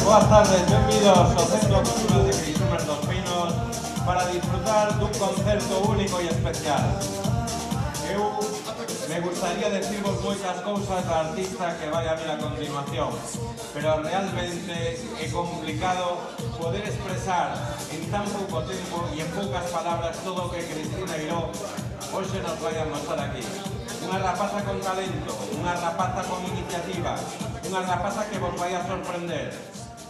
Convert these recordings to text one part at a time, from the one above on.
boas tardes, benvidos ao Centro Cultural de Creixumes dos Pinos para disfrutar dun concerto único e especial. Eu me gustaría decirvos moitas cousas da artista que vai a vir a continuación, pero realmente é complicado poder expresar en tan pouco tempo e en poucas palabras todo o que Cristina Eiró hoxe nos vai a mostrar aquí. Unha rapaza con talento, unha rapaza con iniciativa, unha rapaza que vos vai a sorprender.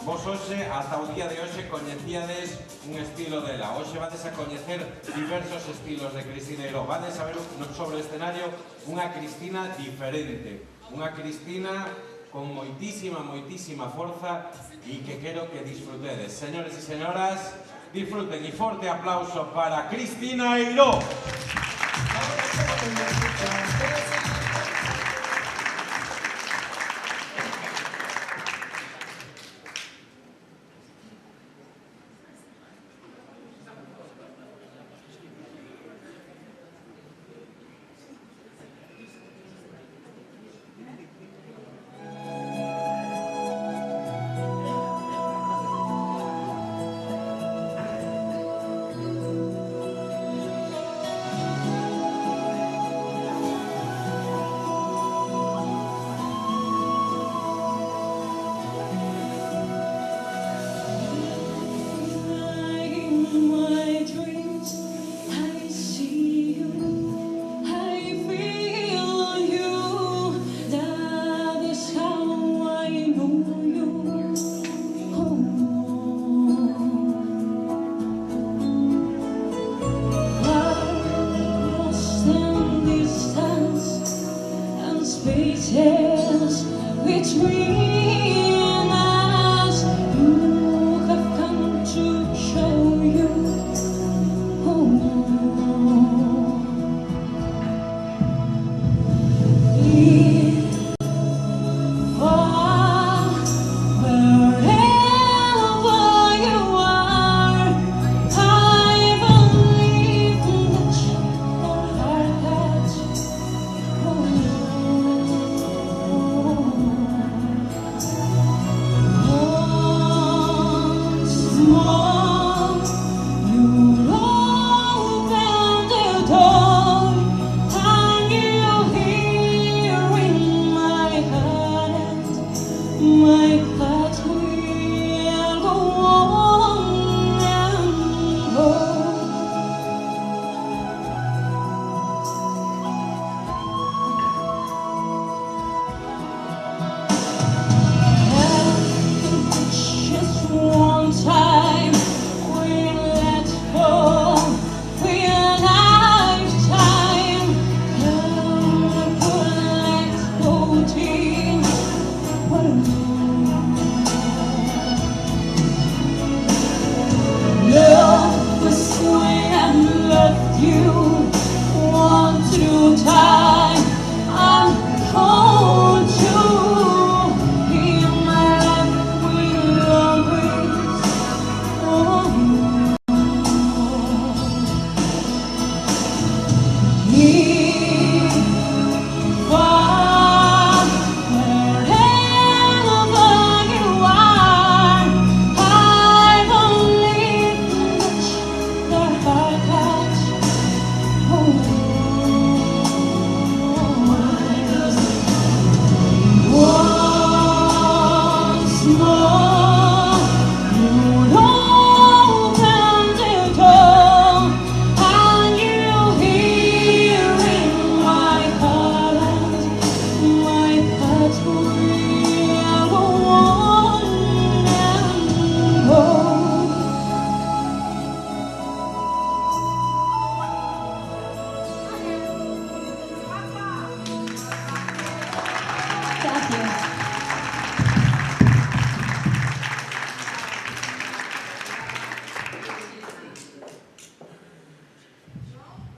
Vos hoxe, ata o día de hoxe, coñecíades un estilo dela. Hoxe vades a coñecer diversos estilos de Cristina Eiró. Vades a ver sobre o escenario unha Cristina diferente. Unha Cristina con moitísima forza e que quero que disfrutedes. Señores e señoras, disfruten e forte aplauso para Cristina Eiró.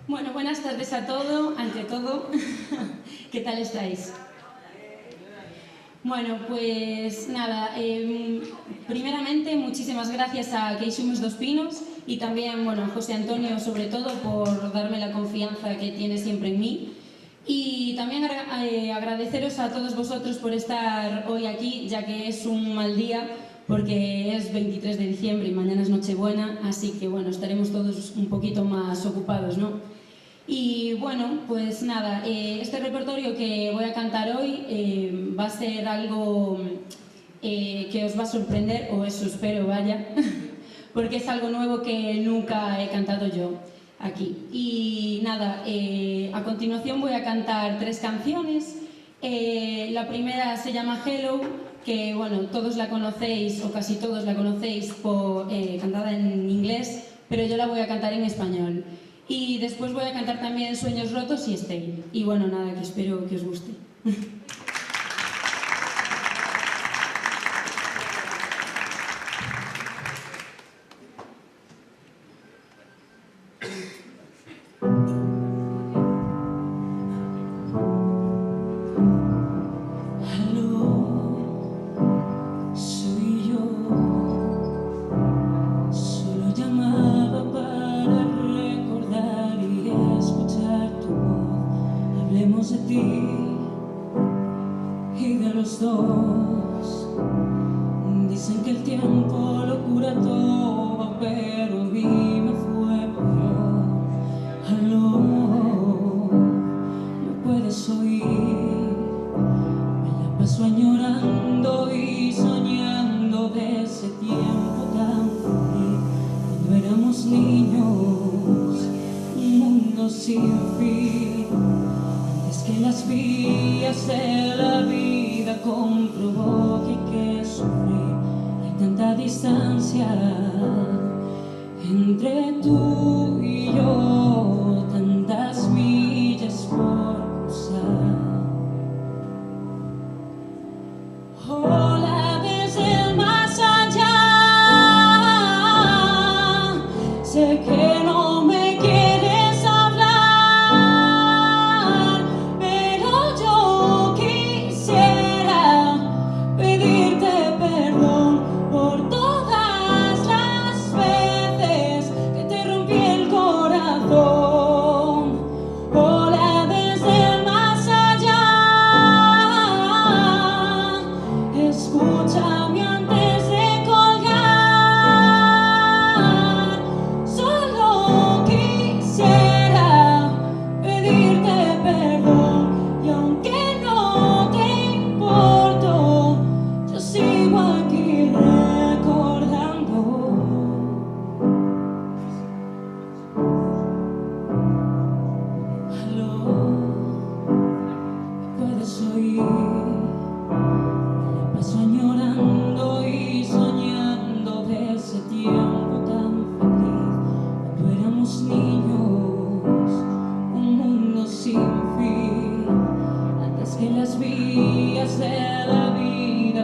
Bueno, buenas tardes a todo, ante todo. ¿Qué tal estáis? Bueno, pues nada, primeramente muchísimas gracias a Creixumes dos Pinos y también, bueno, a José Antonio sobre todo por darme la confianza que tiene siempre en mí. Y también agradeceros a todos vosotros por estar hoy aquí, ya que es un mal día, porque es 23 de diciembre y mañana es Nochebuena, así que bueno, estaremos todos un poquito más ocupados, ¿no? Y bueno, pues nada, este repertorio que voy a cantar hoy va a ser algo que os va a sorprender, o eso espero, vaya, porque es algo nuevo que nunca he cantado yo aquí. Y nada, a continuación voy a cantar 3 canciones. La primera se llama Hello, que bueno, todos la conocéis, o casi todos la conocéis, cantada en inglés, pero yo la voy a cantar en español. Y después voy a cantar también Sueños Rotos y Stay. Y bueno, nada, que espero que os guste. De ti y de los dos. Dicen que el tiempo lo cura todo, pero a mí me fue peor. Aló, ¿me puedes oír? Me la paso añorando y soñando de ese tiempo tan feliz, cuando éramos niños, un mundo sin fin. Que las vías de la vida comprobó que hay que sufrir. Hay tanta distancia entre tú y yo, tantas millas por cruzar. Hola desde el más allá, sé que no me quieres hablar,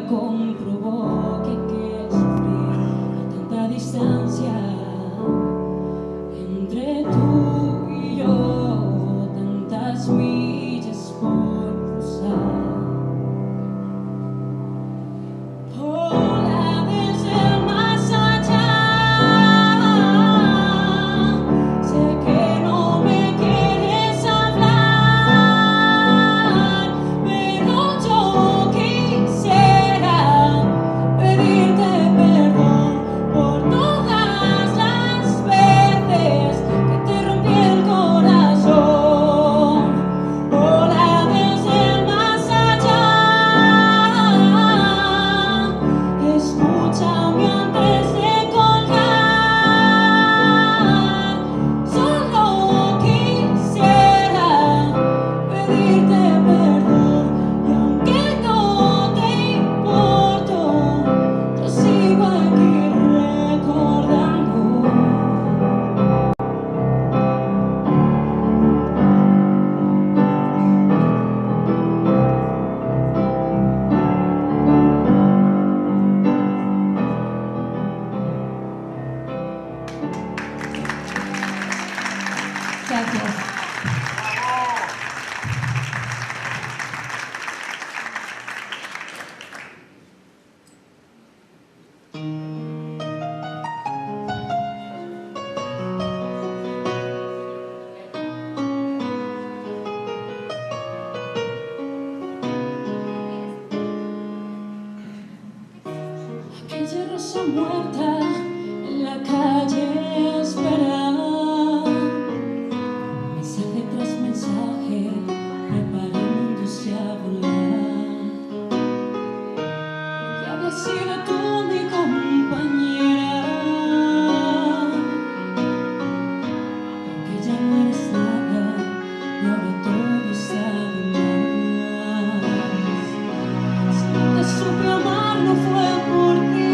comprobó que hay que sufrir. Hay tanta distancia entre tú y yo, tantas millas por cruzar. Hola desde el más allá, sé que no me quieres hablar, pero yo quisiera muerta en la calle esperar, mensaje tras mensaje, preparándose a volar. Que habías sido tú mi compañera, aunque ya no eres nada y ahora todo está de más. Si no te supe amar no fue por ti,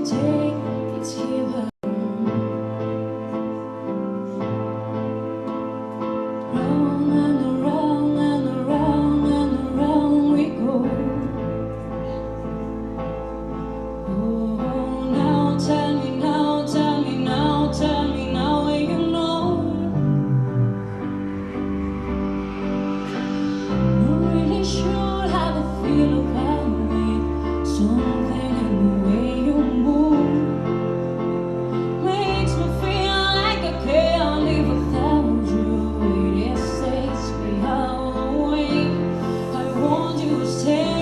take, it's heaven. Round and around and around and around we go. Oh, now tell me now, tell me now, tell me now where you know. Not really sure how to feel about it. Something in the way you move makes me feel like I can't live without you. It takes me away. I want you to stay.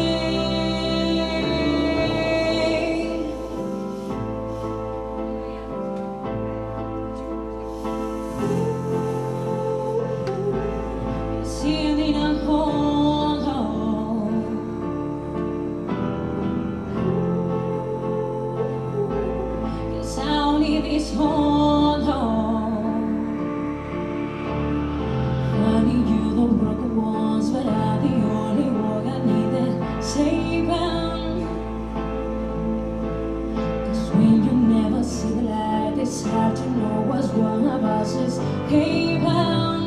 Sitting at home, 'cause I need this home. Finding you the broken ones, but I'm the only one I need that saving. 'Cause when you never see the light, it's hard to know what's one of us is haven.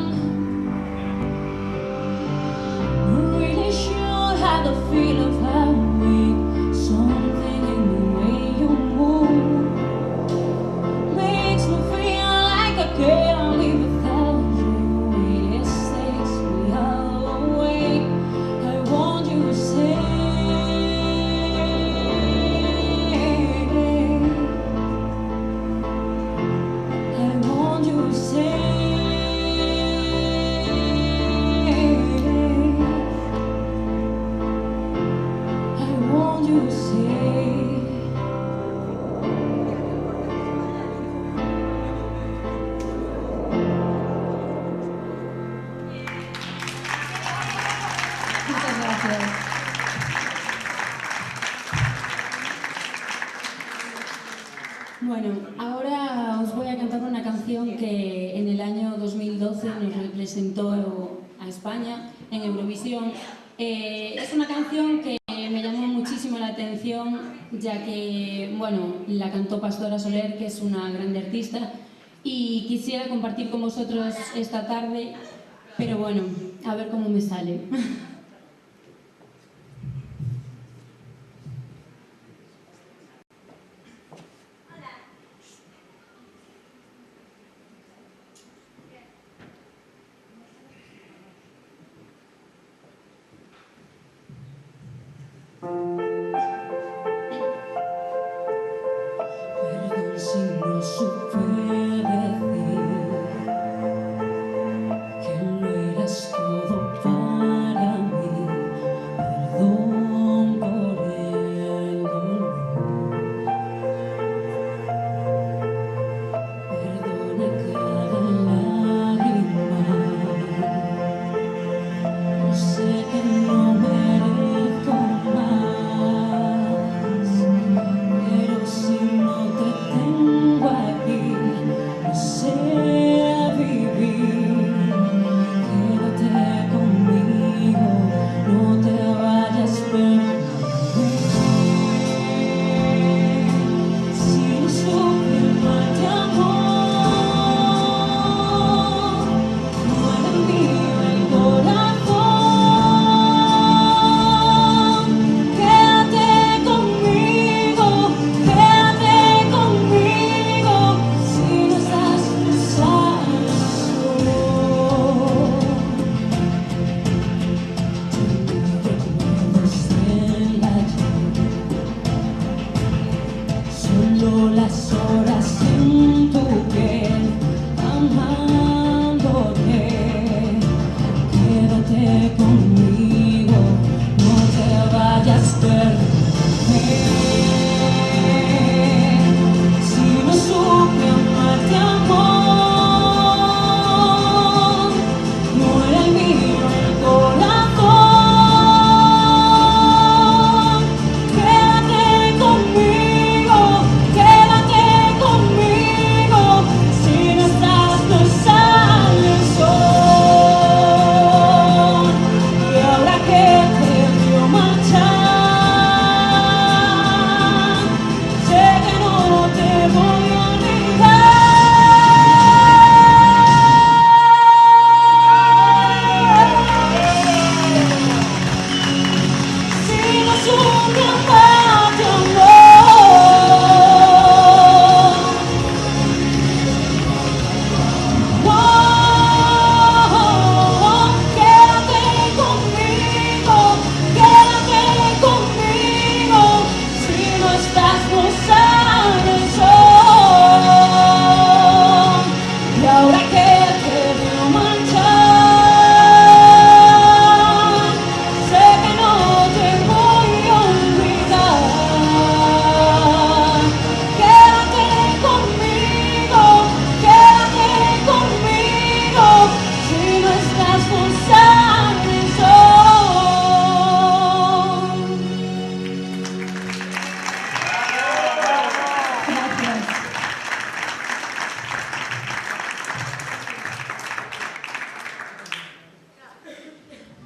Really sure how to feel about me. Something in the way you move makes me feel like I can't live without you. It takes me away. I want you to stay. I want you to stay. I want you to stay. Muchas gracias. Bueno, ahora os voy a cantar una canción que en el año 2012 nos representó a España en Eurovisión. Es una canción que me llamó muchísimo la atención, ya que, bueno, la cantó Pastora Soler, que es una grande artista, y quisiera compartir con vosotros esta tarde, pero bueno, a ver cómo me sale. Perdón si no supe decir que no eras todo para mí. Perdón por el dolor. Perdona cada lágrima. Yo sé que no merezco más.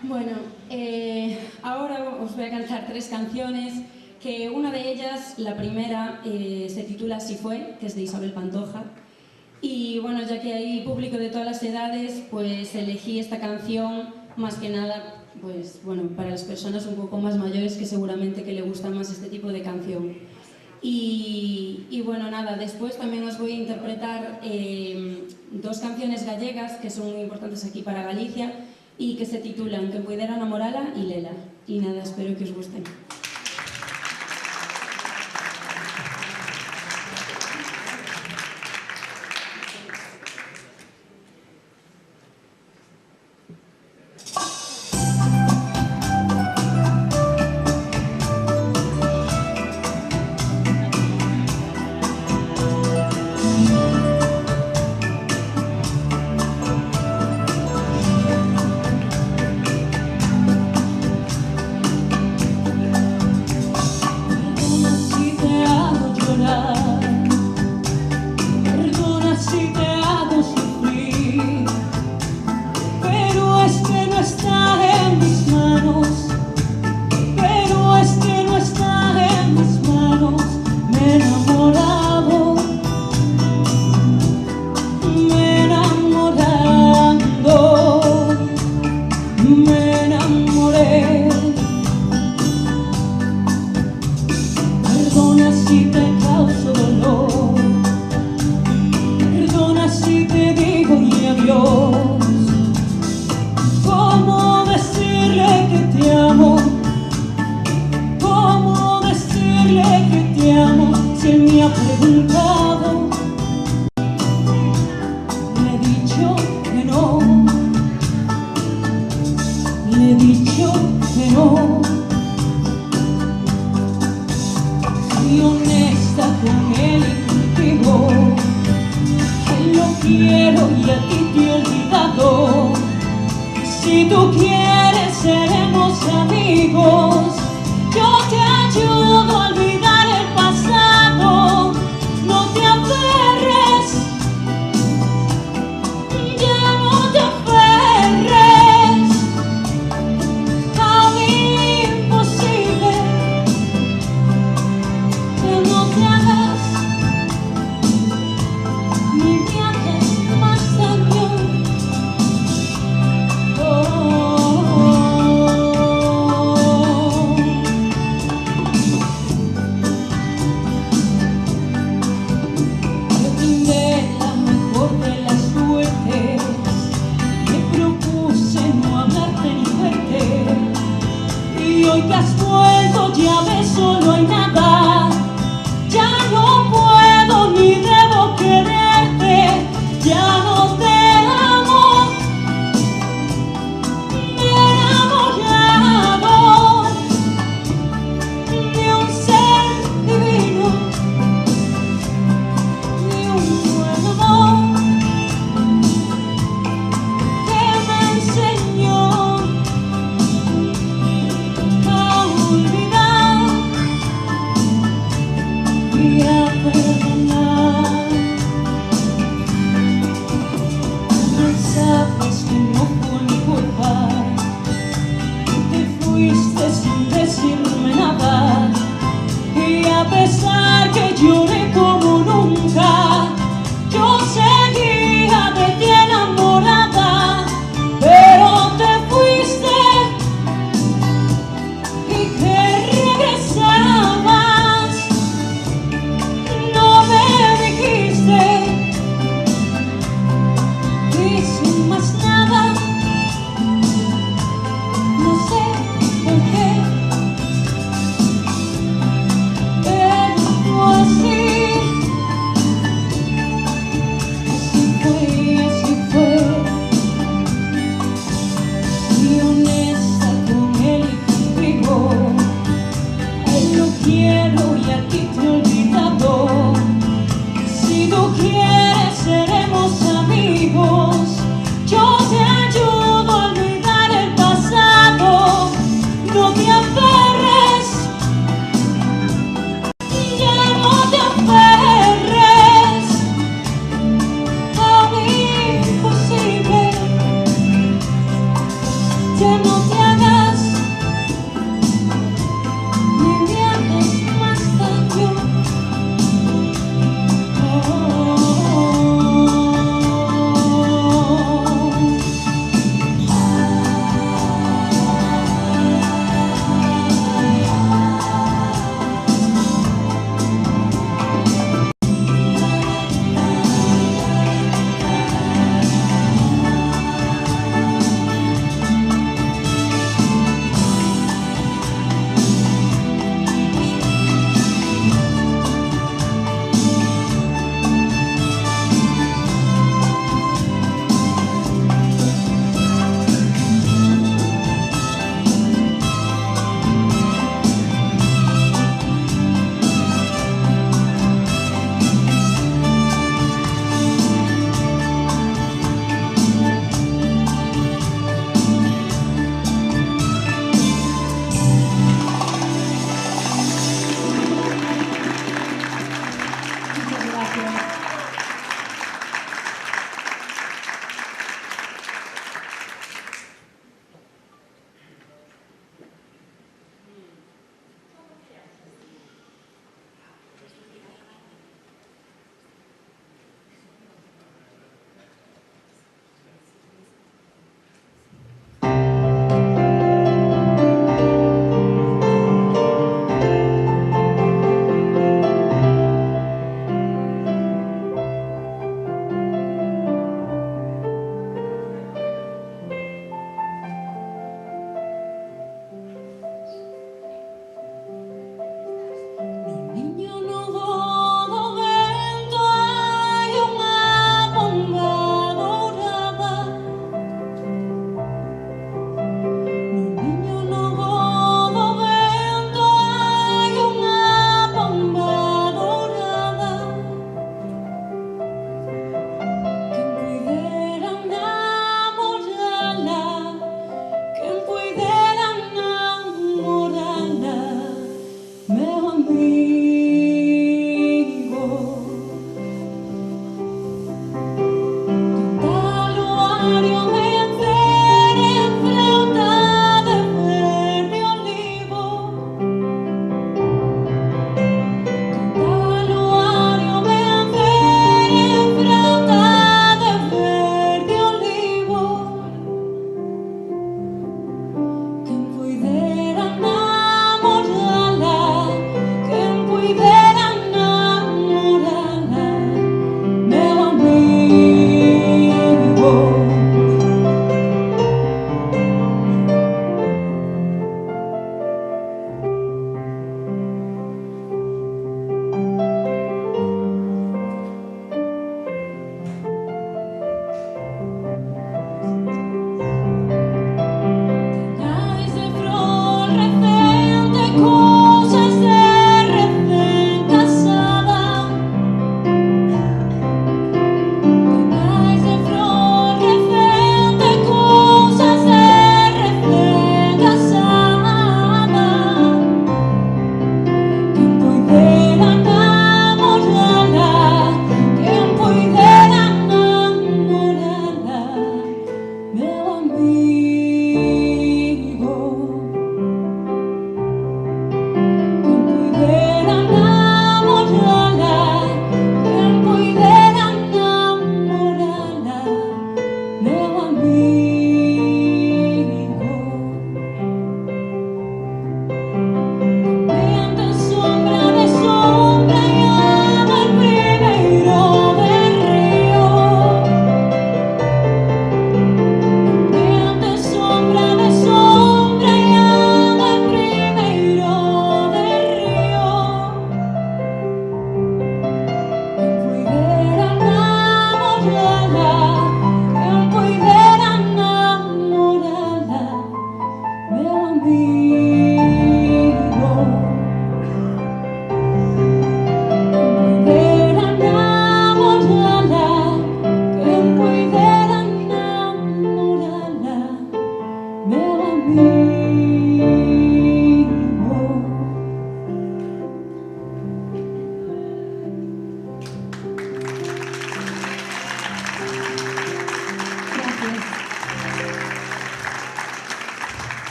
Bueno, ahora os voy a cantar 3 canciones, que una de ellas, la primera, se titula Así fue, que es de Isabel Pantoja. Y bueno, ya que hay público de todas las edades, pues elegí esta canción más que nada, pues bueno, para las personas un poco más mayores que seguramente que le gusta más este tipo de canción. Y bueno, nada, después también os voy a interpretar 2 canciones gallegas que son muy importantes aquí para Galicia y que se titulan Que puidera namorala y Lela. Y nada, espero que os gusten.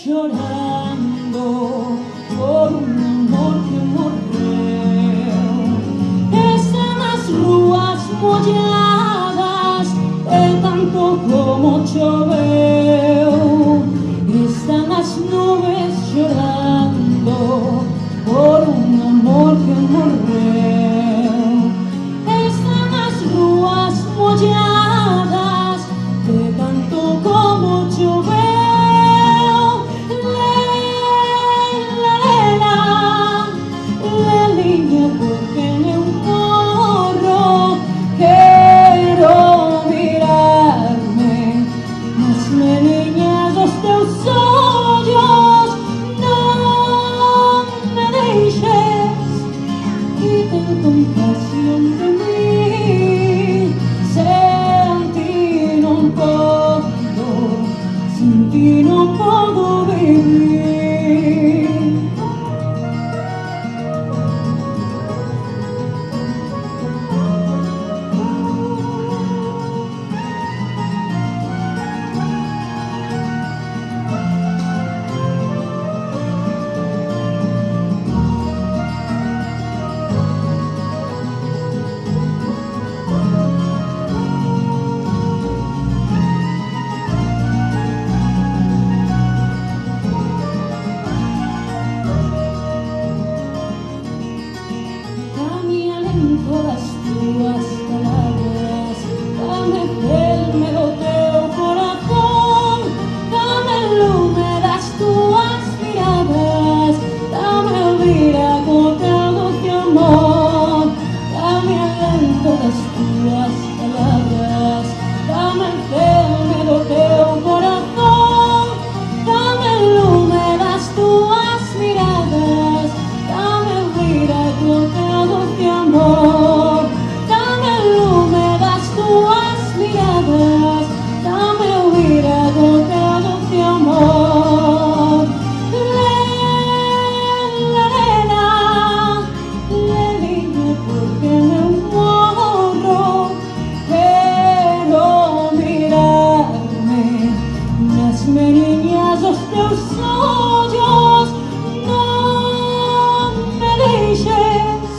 chorando por un amor que morreu. Están as rúas molladas de tanto como choveu. Están as nubes chorando por un amor que morreu. Están as rúas molladas de tanto como choveu. Leliña, porque eu morro, quero mirarme nas meliñas dos teus ollos. Non me deixes e ten compasión de mí. Sen ti non podo, sen ti non podo vivir. Dame alento das tuas palabras, dame ferme do teu corazón, dame lume das tuas miradas, dame vida co teu doce amor. Dame alento das tuas palabras, dame ferme do teu corazón, dame lume das tuas miradas, dame vida co teu doce amor. Dame lume das tuas miradas, dame vida co teu doce amor. Leliña, porque eu morro, quero mirarme nas meliñas dos teus ollos. Non me deixes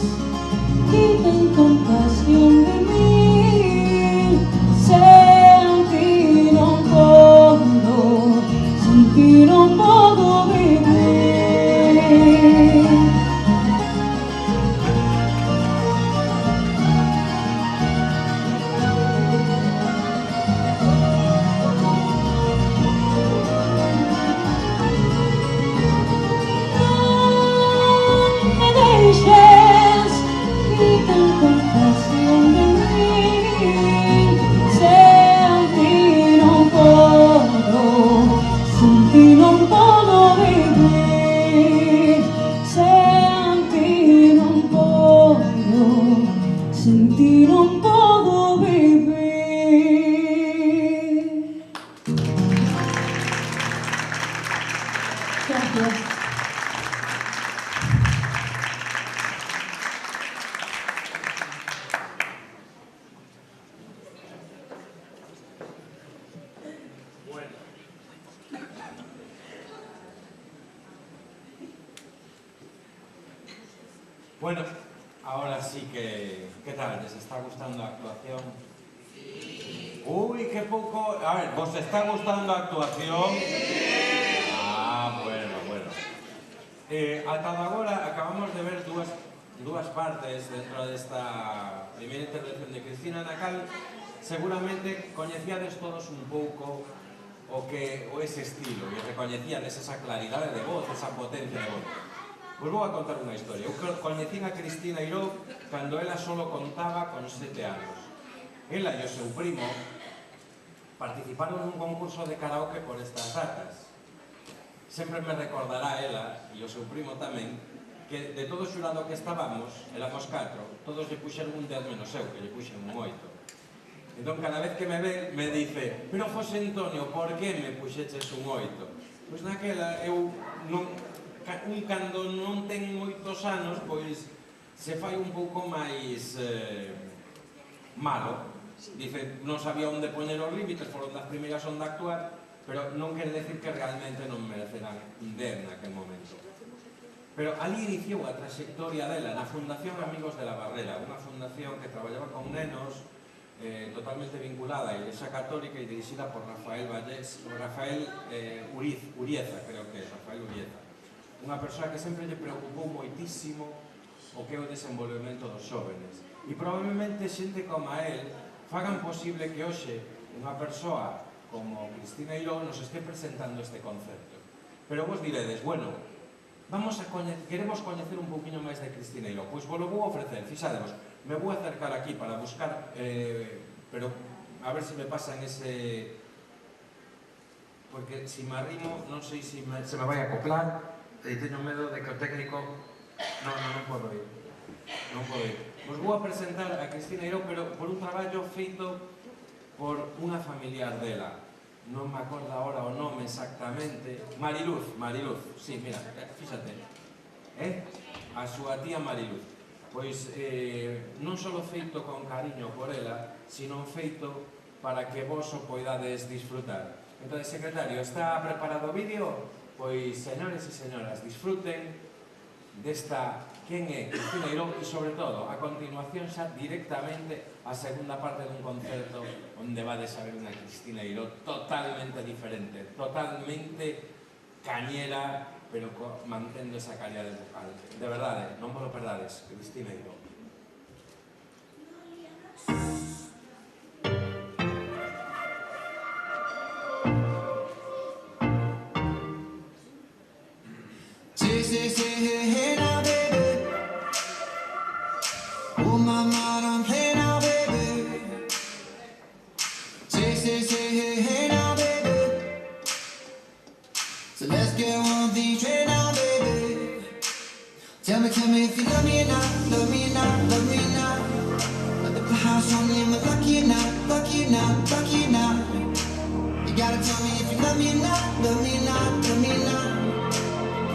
e ten compasión de mí. Sen ti non podo, sen ti non podo vivir. Non me deixes e ten compasión de mí. Sen ti non podo, sen ti non podo vivir. Sen ti non podo, sen ti non podo vivir. Gracias. Bueno, ahora sí que... ¿Qué tal? ¿Les está gustando la actuación? Uy, qué poco... A ver, ¿vos está gustando la actuación? Ah, bueno, bueno. Ata agora acabamos de ver dúas partes dentro desta primeira intervención de Cristina, na cal seguramente coñecíades todos un pouco o ese estilo e recoñecíades esa claridade de voz, esa potencia de voz. Vos vou a contar unha historia. Eu coñecín a Cristina Iró cando ela solo contaba con 7 anos. Ela e o seu primo participaron nun concurso de karaoke por estas datas. Sempre me recordará ela, e o seu primo tamén, que de todo o xurado que estábamos, éramos 4, todos lle puxeron un 10 menos eu, que lle puxen un 8. Entón, cada vez que me ve, me dice: pero, José Antonio, por que me puxeches un 8? Pois naquela, eu non... cando non ten moitos anos, pois se fai un pouco máis malo. Dice, non sabía onde poñer os límites, foron das primeiras onde actuar, pero non quere decir que realmente non mereceran ver naquel momento. Pero ali iniciou a trayectoria dela na Fundación Amigos de la Barrera, unha fundación que traballaba con nenos totalmente vinculada á Iglesia Católica e dirixida por Rafael Urieza, creo que é, Rafael Urieza. Unha persoa que sempre lle preocupou moitísimo o que é o desenvolvemento dos xóvenes. E probablemente xente como a él fagan posible que hoxe unha persoa como Cristina Eiró nos este presentando este concepto. Pero vos diredes, bueno, queremos coñecer un poquinho máis de Cristina Eiró. Pois vos lo vou ofrecer, fixadevos, me vou acercar aquí para buscar, pero a ver se me pasan ese... Porque se me arrimo, non sei se me vai a acoplar, e teño medo de que o técnico... Non podo ir. Non podo ir. Vos vou a presentar a Cristina Eiró, pero por un traballo feito por unha familiar dela. Non me acordo agora o nome exactamente. Mariluz, sí, mira, fíxate. A súa tía Mariluz. Pois non só feito con cariño por ela, sino feito para que vos o poidades disfrutar. Entón, secretario, está preparado o vídeo? Pois, señores e señoras, disfruten desta quen é Cristina Eiró e, sobre todo, a continuación xa directamente a segunda parte dun concerto onde vades a ver unha Cristina Eiró totalmente diferente, totalmente cañera, pero mantendo esa calidade vocal. De verdade, non vos lo perdades, Cristina Eiró. Hey now, baby. Oh, mama, don't play now, baby. Hey now, baby. So let's get on the train now, baby. Tell me if you love me or not, love me or not, love me or not. Let the house on you, am I lucky or not, lucky or not, lucky or not? You gotta tell me if you love me or not, love me or not, love me or not.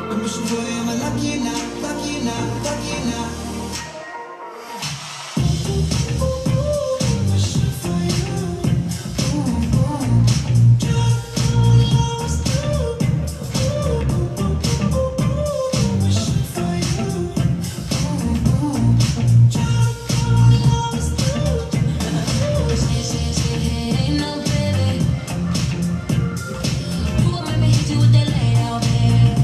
I'm wishing for you, am I lucky or not, lucky or not, lucky or not? Wishing for you, ooh, ooh. Just all lost you, ooh, ooh, ooh, ooh. Wishing for you, ooh, ooh. Just all lost you. Hey, no, baby. You gon' make me hit you with that lay out, baby.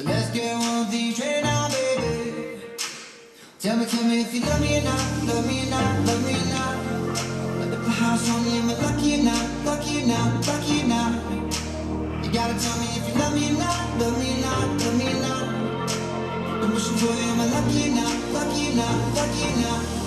let's get one thing straight now, baby. Tell me if you love me or not, love me or not, love me or not. Perhaps only am I lucky or not, lucky or not, lucky or not. You gotta tell me if you love me or not, love me or not, love me or not. I'm wishing for you, am I lucky or not, lucky or not, lucky or not.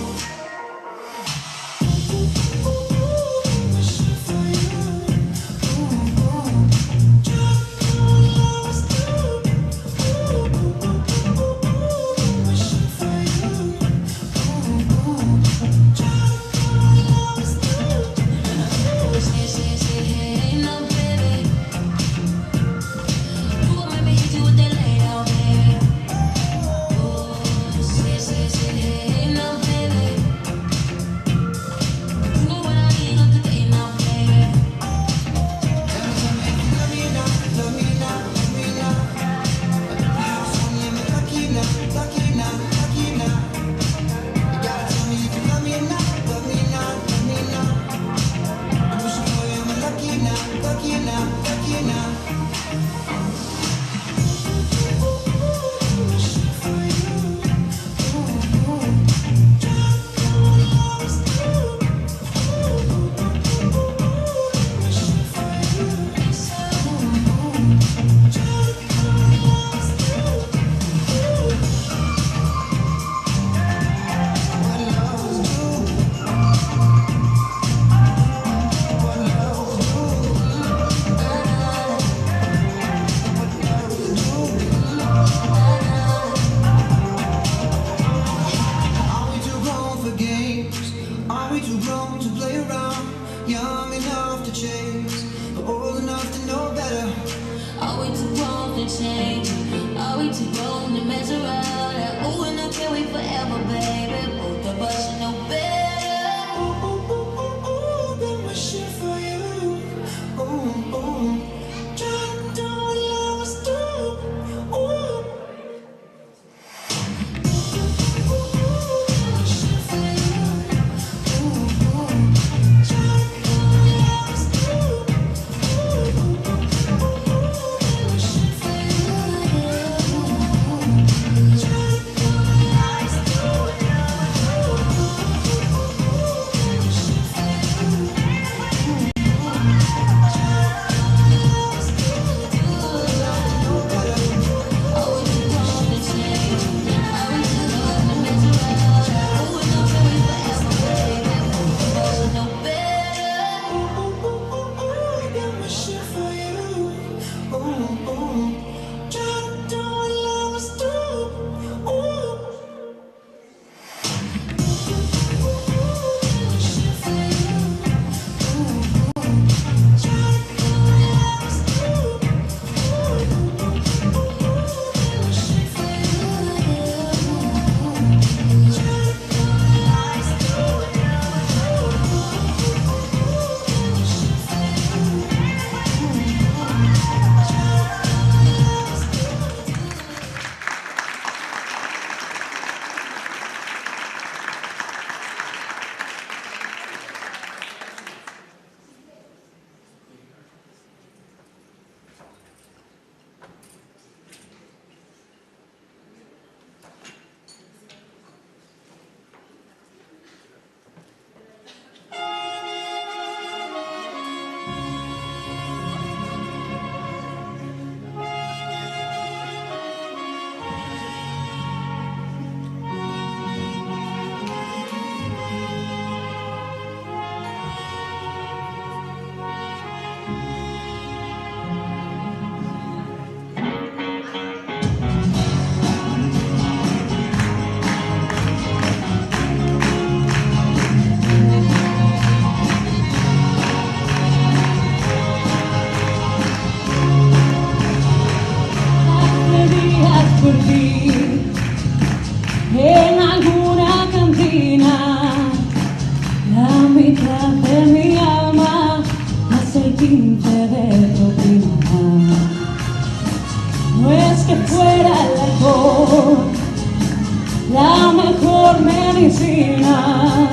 la mejor medicina,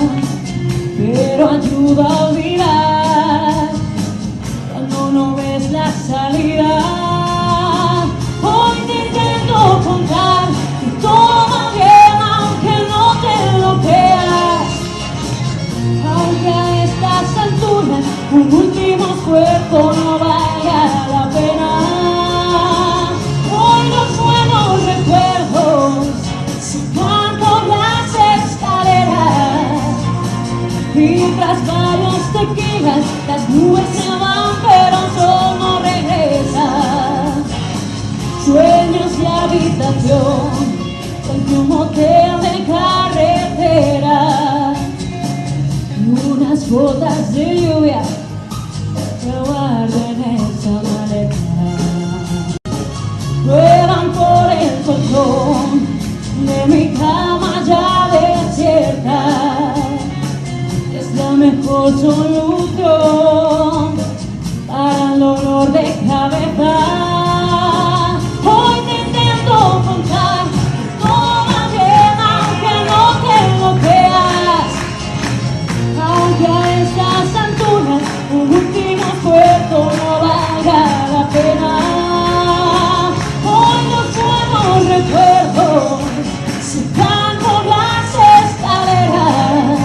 pero ayuda a olvidar cuando no ves la salida. Hoy te quejas, las nubes se van pero el sol no regresa. Sueños de habitación, entre un motel de carretera y unas gotas de lluvia que guardo en esa maleta. Ruedan por el colchón de mi cama ya desierta. Es la mejor solución para el dolor de cabeza. Hoy te intento contar que todo va bien, aunque no te lo creas. Aunque a estas alturas un último esfuerzo no valga la pena. Hoy los buenos recuerdos se caen por las escaleras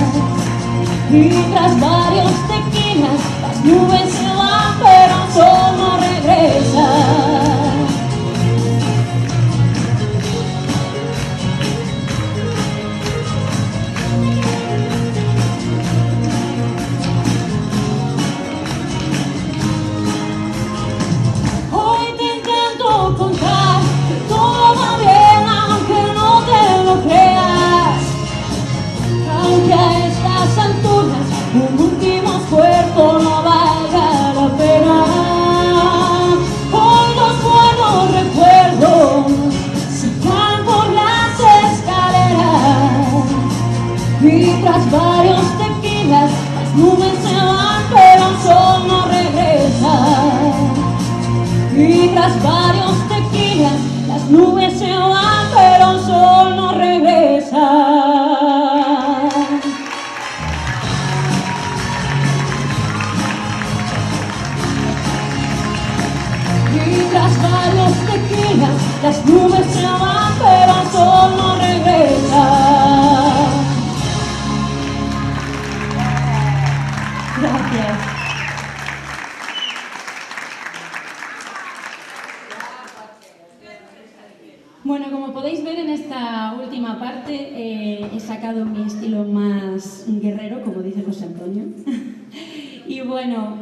y tras varios tequilas las nubes se van pero el sol no regresa. Un último esfuerzo no valga la pena. Hoy los buenos recuerdos se caen por las escaleras y tras varios tequilas las nubes se van pero el sol no regresa. Y tras varios tequilas las nubes se van pero el sol no regresa. Tras varios tequilas, las nubes se van, pero el sol no regresa. Gracias. Bueno, como podéis ver en esta última parte he sacado mi estilo más guerrero, como dice José Antonio. Y bueno,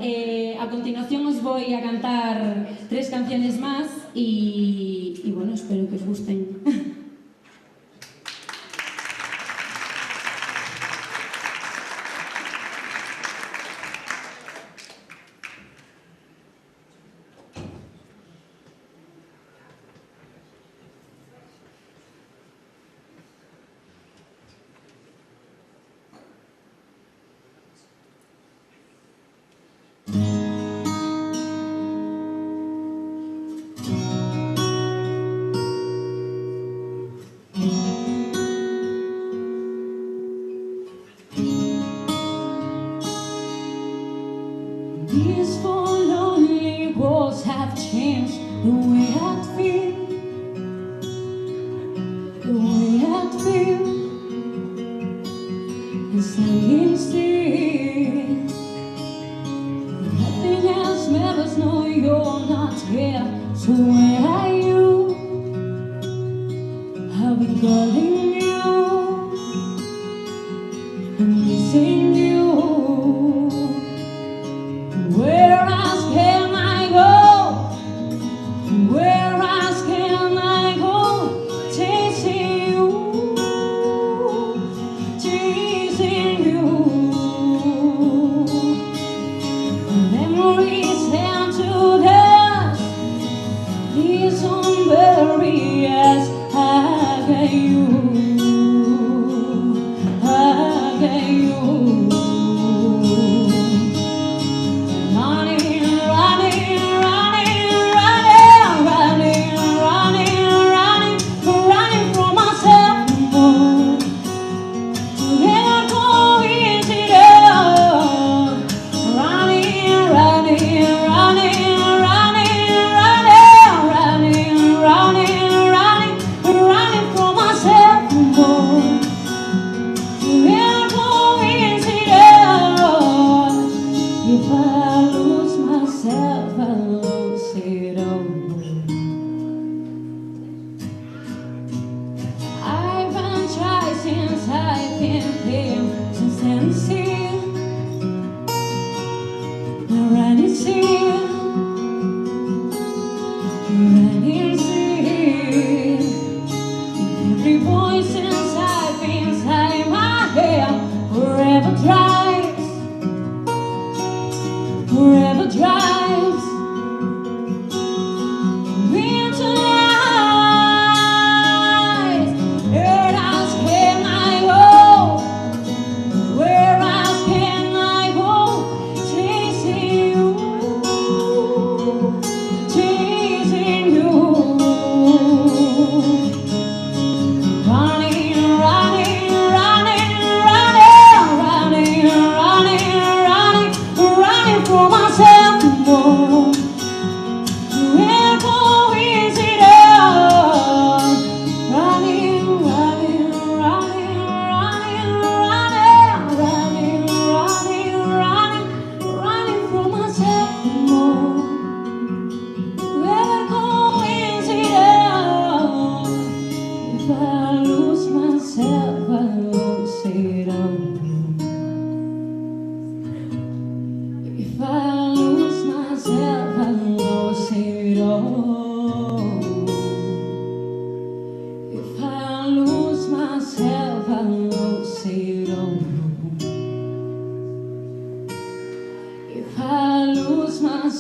a continuación os voy a cantar 3 canciones más y bueno, espero que os gusten. These four lonely walls have changed the way I feel, the way I feel. And standing still, nothing else matters, no, you're not here. So where are you? I've been calling you, I'm missing you. Where else can I go? Where else can I go? Chasing you, chasing you. Memories turn to dust. Please don't bury us. I got you.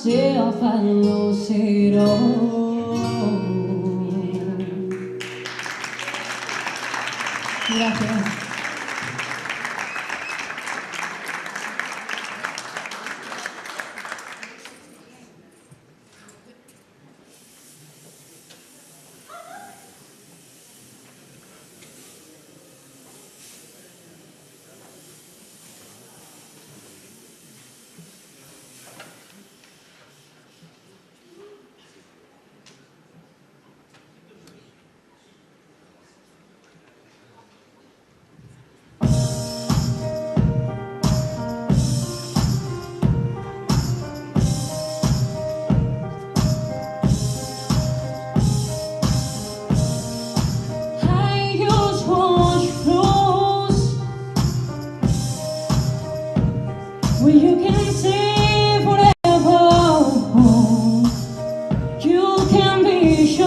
sea falsero. Gracias. Well, you can say forever, you can be sure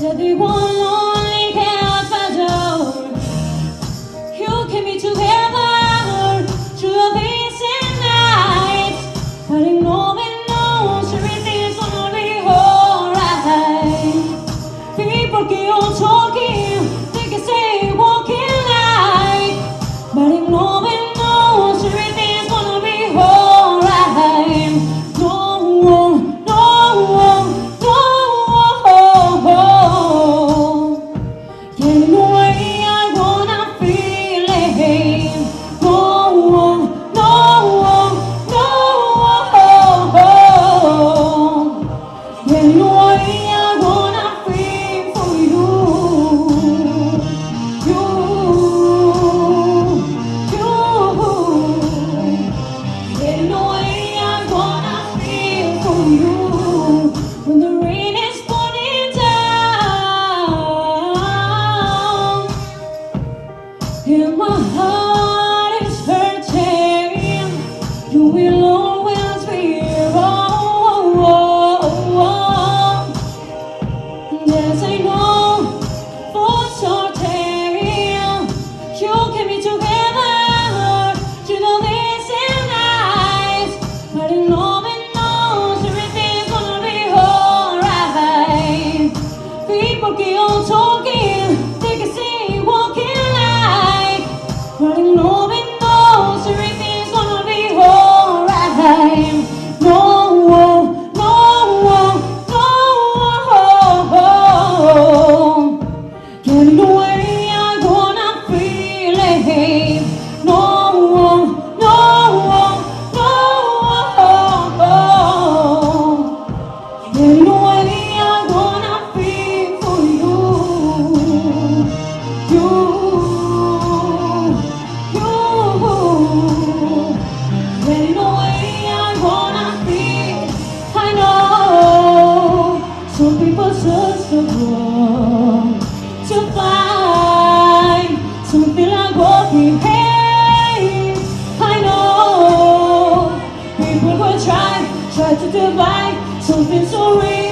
that the one only cares better. You can be together through these nights, but ignoring knows everything's gonna be alright. People keep on talking, they can say walking. But if no one knows everything's gonna be alright. No, no, no. There's no way I wanna feel it. No, no, no. There's no way I wanna feel for you. There's no way I'm gonna feel for you when the rain is falling down and my heart is hurting. You will always be wrong. Yes, I know for certain you can be together. You know this is nice, but in love and knows everything's gonna be alright. People keep on talking, they can see walking like, but in love and knows everything's gonna be alright. No, no, no. There's no way I'm gonna feel it. No, no, no. There's no way I'm gonna feel for you. There's no way I'm gonna feel. I know some people search so long to find something like what we hate. I know people will try to divide something so real.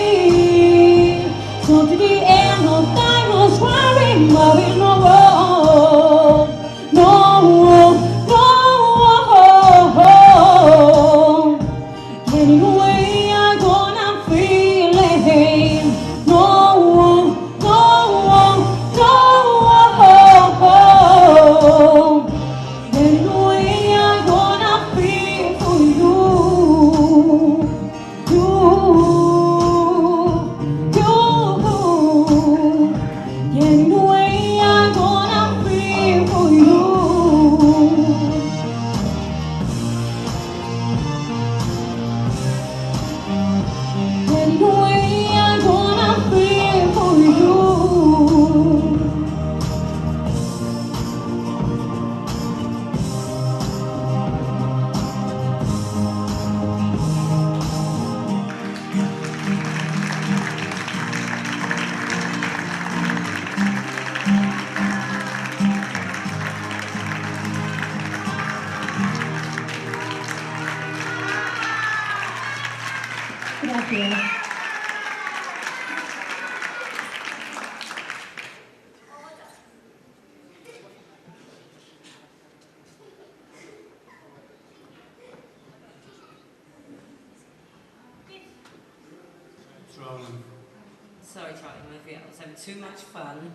Sorry, Charlie Murphy, I was having too much fun.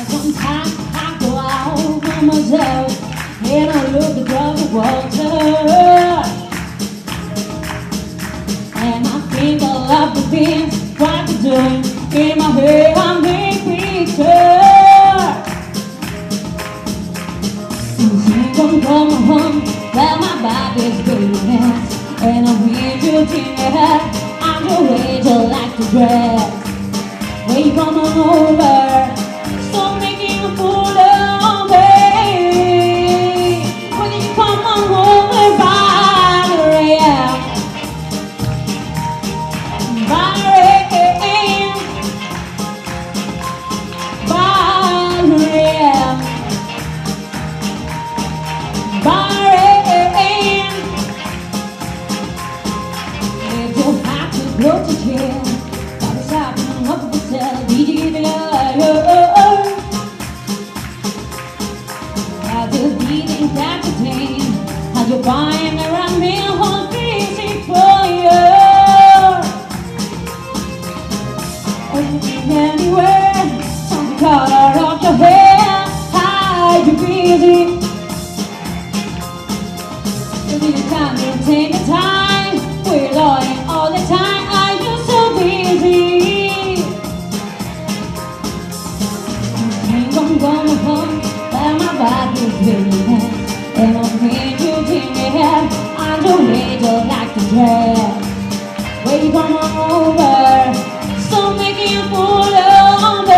Sometimes I go out by myself and I look across the water, and I think of all the things what to do. In my head I make pictures. Come home, where my body's beating, and I'm here to think that I'm the way you like to dress. When you come on over, stop making a fool of me. When you come on over, Valerie, go to jail, but it's happening up the cell. Did you give it a I just didn't entertain. How you buying around me a whole crazy for you? Anywhere, some color of your hair. How you busy? You need time to take the time. We're lying all the time. Are you so busy? I'm going home, but my body's beating, and I'm here to think ahead. I'm the way you like to dress. When you come on over, stop making a fool of me.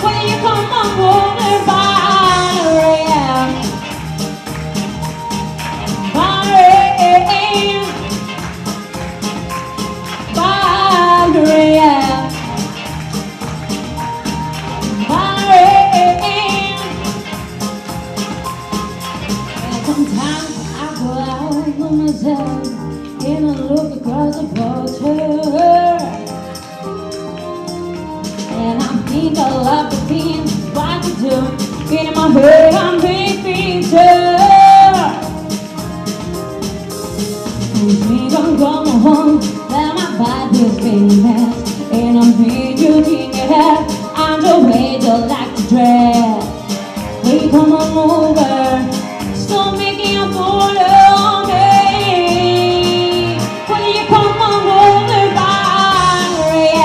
When you come on over, Valerie, sometimes I go out by myself and I look across the water, and I think I love the things what you do. In my head I'm big picture. I'm going home, but my body's famous, and I'm here to think ahead. I'm the way you like to dress. Hey, come on over, stop making a fool of me. When you come on over, Valerie,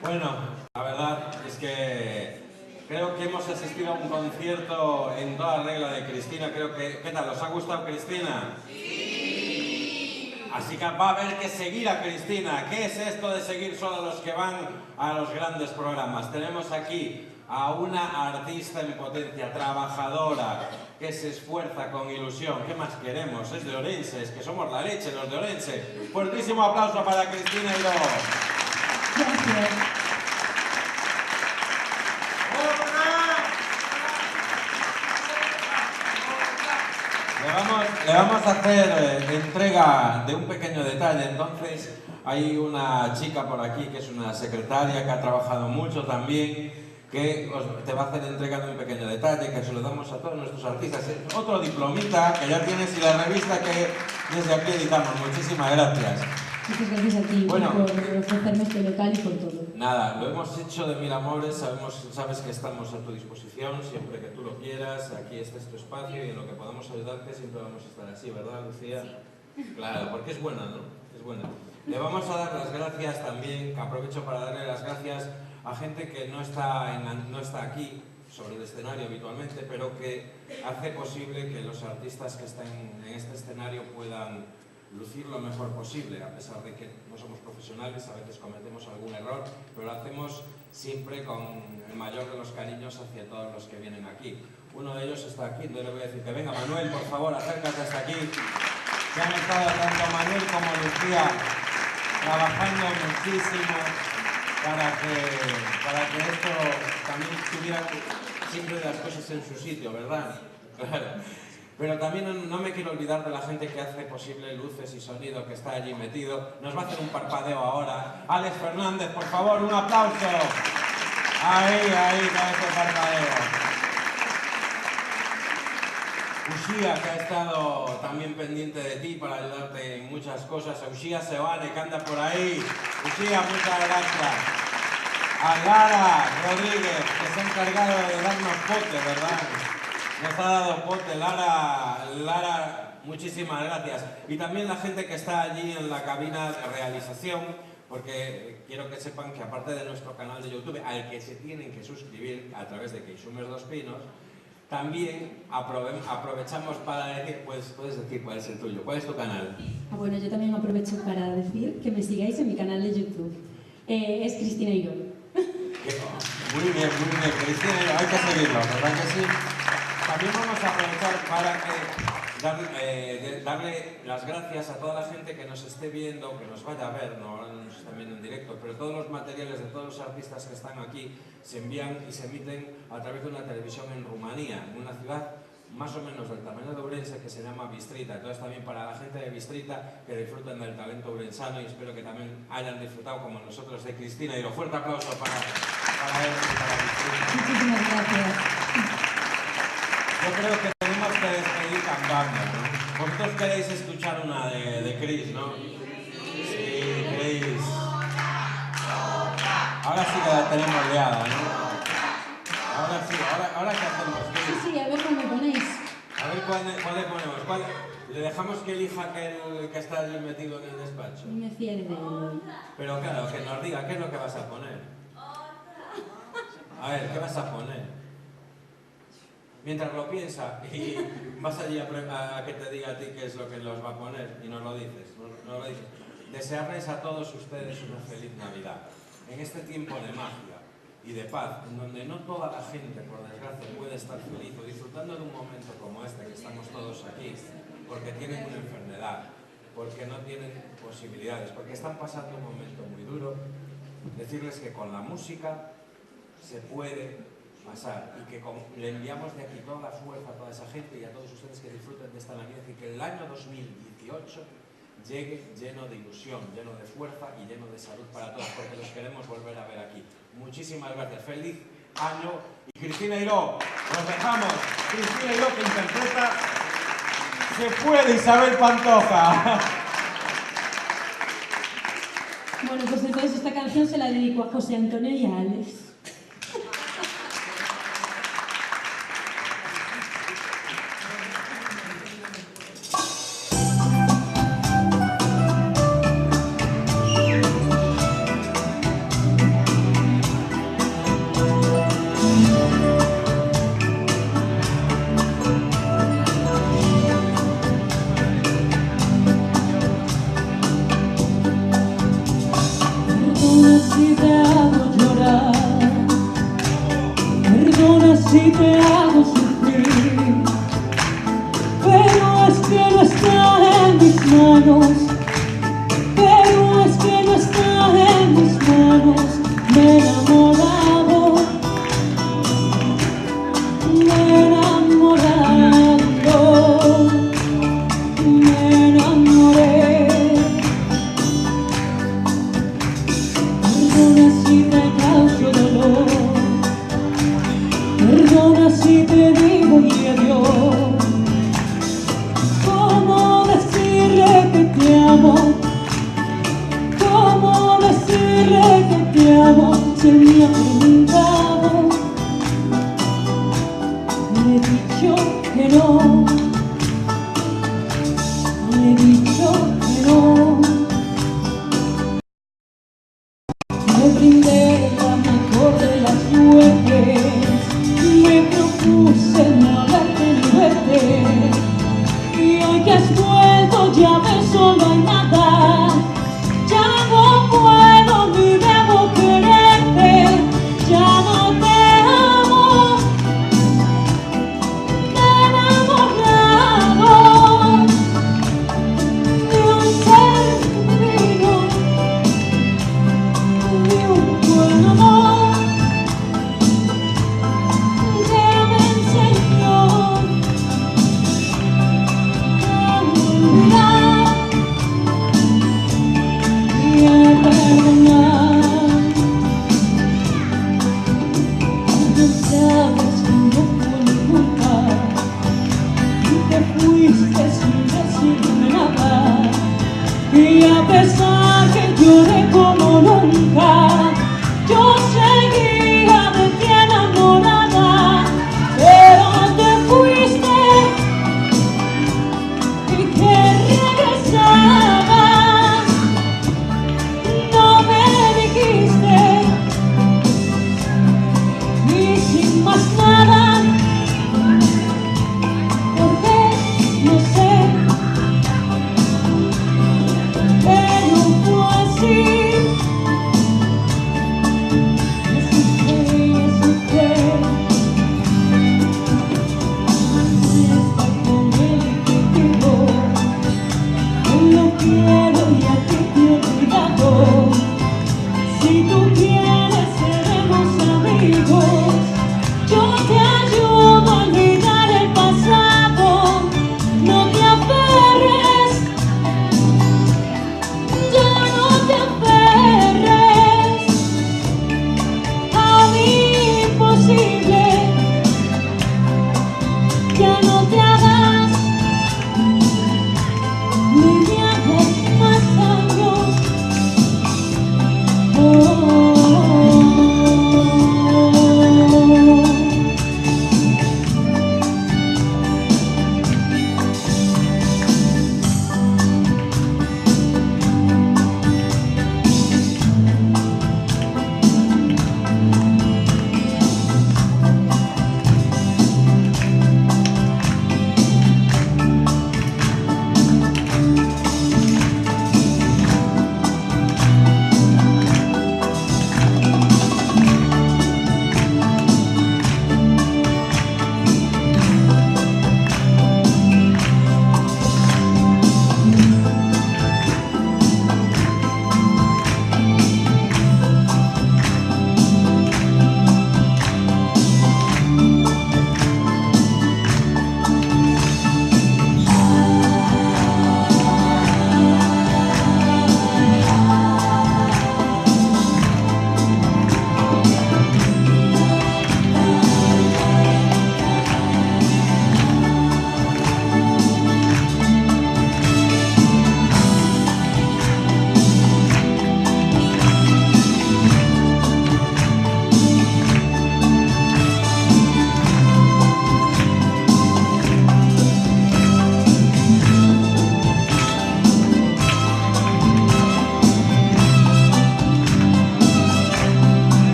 Bueno, la verdad es que creo que hemos asistido a un concierto en toda regla de Cristina. Creo que, ¿qué tal? ¿Os ha gustado Cristina? Sí. Así que va a haber que seguir a Cristina. ¿Qué es esto de seguir solo a los que van a los grandes programas? Tenemos aquí a una artista en potencia, trabajadora, que se esfuerza con ilusión. ¿Qué más queremos? Es de Orense, es que somos la leche los de Orense. Fuertísimo aplauso para Cristina Hidó. gracias. Le vamos a hacer entrega de un pequeño detalle. Entonces, hay una chica por aquí que es una secretaria que ha trabajado mucho también, que te va a hacer entrega de un pequeño detalle que se lo damos a todos nuestros artistas. Otro diplomita que ya tienes y la revista que desde aquí editamos. Muchísimas gracias. Muchas gracias a ti Bueno, por ofrecerme este local y por todo. Nada, lo hemos hecho de mil amores, sabes que estamos a tu disposición, siempre que tú lo quieras, aquí este es tu espacio y en lo que podamos ayudarte siempre vamos a estar así, ¿verdad, Lucía? Sí. Claro, porque es buena, ¿no? es buena. Le vamos a dar las gracias también, aprovecho para darle las gracias a gente que no está aquí sobre el escenario habitualmente, pero que hace posible que los artistas que están en este escenario puedan lucir lo mejor posible, a pesar de que no somos profesionales, a veces cometemos algún error, pero lo hacemos siempre con el mayor de los cariños hacia todos los que vienen aquí. Uno de ellos está aquí, entonces le voy a decir que venga Manuel, por favor, acércate hasta aquí. Que han estado tanto Manuel como Lucía trabajando muchísimo para que esto también tuviera siempre las cosas en su sitio, ¿verdad? Claro. Pero también no me quiero olvidar de la gente que hace posible luces y sonido, que está allí metido. Nos va a hacer un parpadeo ahora. Alex Fernández, por favor, un aplauso. Ahí, con este parpadeo. Uxía, que ha estado también pendiente de ti para ayudarte en muchas cosas. Uxía Sebane, que anda por ahí. Uxía, muchas gracias. A Lara Rodríguez, que se ha encargado de darnos potes, ¿verdad? Nos ha dado pote. Lara, muchísimas gracias. Y también la gente que está allí en la cabina de realización, porque quiero que sepan que aparte de nuestro canal de YouTube, al que se tienen que suscribir a través de Queixumers Dos Pinos, también aprovechamos para decir, puedes decir cuál es el tuyo, cuál es tu canal. Bueno, yo también aprovecho para decir que me sigáis en mi canal de YouTube. Es Cristina Iró. Muy bien, Cristina Iró, hay que seguirlo, ¿verdad que sí? También vamos a aprovechar para darle las gracias a toda la gente que nos esté viendo, que nos vaya a ver, no nos están viendo en directo, pero todos los materiales de todos los artistas que están aquí se envían y se emiten a través de una televisión en Rumanía, en una ciudad más o menos del tamaño de Ourense, que se llama Bistrita. Entonces también para la gente de Bistrita, que disfruten del talento ourensano, y espero que también hayan disfrutado como nosotros de Cristina Iró. Fuerte aplauso para ellos y para Bistrita. Muchísimas gracias. Yo creo que tenemos que despedir cantando, ¿no? Vosotros queréis escuchar una de Chris, ¿no? Sí, Chris. Ahora sí que la tenemos liada, ¿no? Ahora sí, ahora ¿qué hacemos, Chris? Sí, a ver cómo me ponéis. A ver cuál le ponemos. ¿Le dejamos que elija el que está allí metido en el despacho? No me fiere de él. Pero claro, que nos diga qué es lo que vas a poner. A ver, ¿qué vas a poner? Mientras lo piensa y vas allí a que te diga a ti qué es lo que los va a poner y nos lo dices. Desearles a todos ustedes una feliz Navidad. En este tiempo de magia y de paz, en donde no toda la gente, por desgracia, puede estar feliz o disfrutando de un momento como este, que estamos todos aquí, porque tienen una enfermedad, porque no tienen posibilidades, porque están pasando un momento muy duro, decirles que con la música se puede pasar y que le enviamos de aquí toda la fuerza a toda esa gente y a todos ustedes que disfruten de esta Navidad, y que el año 2018 llegue lleno de ilusión, lleno de fuerza y lleno de salud para todos, porque los queremos volver a ver aquí. Muchísimas gracias, feliz año. Y Cristina Iró, nos dejamos. Cristina Iró, que interpreta Se puede, Isabel Pantoja. Bueno, pues entonces esta canción se la dedico a José Antonio y a Alex. Si te hago sufrir, pero es que no está en mis manos, pero es que no está en mis manos. Me he enamorado, me enamoré. Perdona si te causo dolor, perdona si te digo y adiós. ¿Cómo decirle que te amo? ¿Cómo decirle que te amo? Se me ha preguntado, le he dicho que no, le he dicho que no.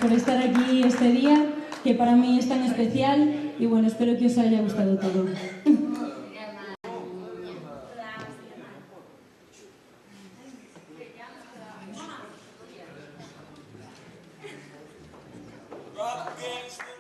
por estar aquí este día, que para mí es tan especial, y bueno, espero que os haya gustado todo. Rock against the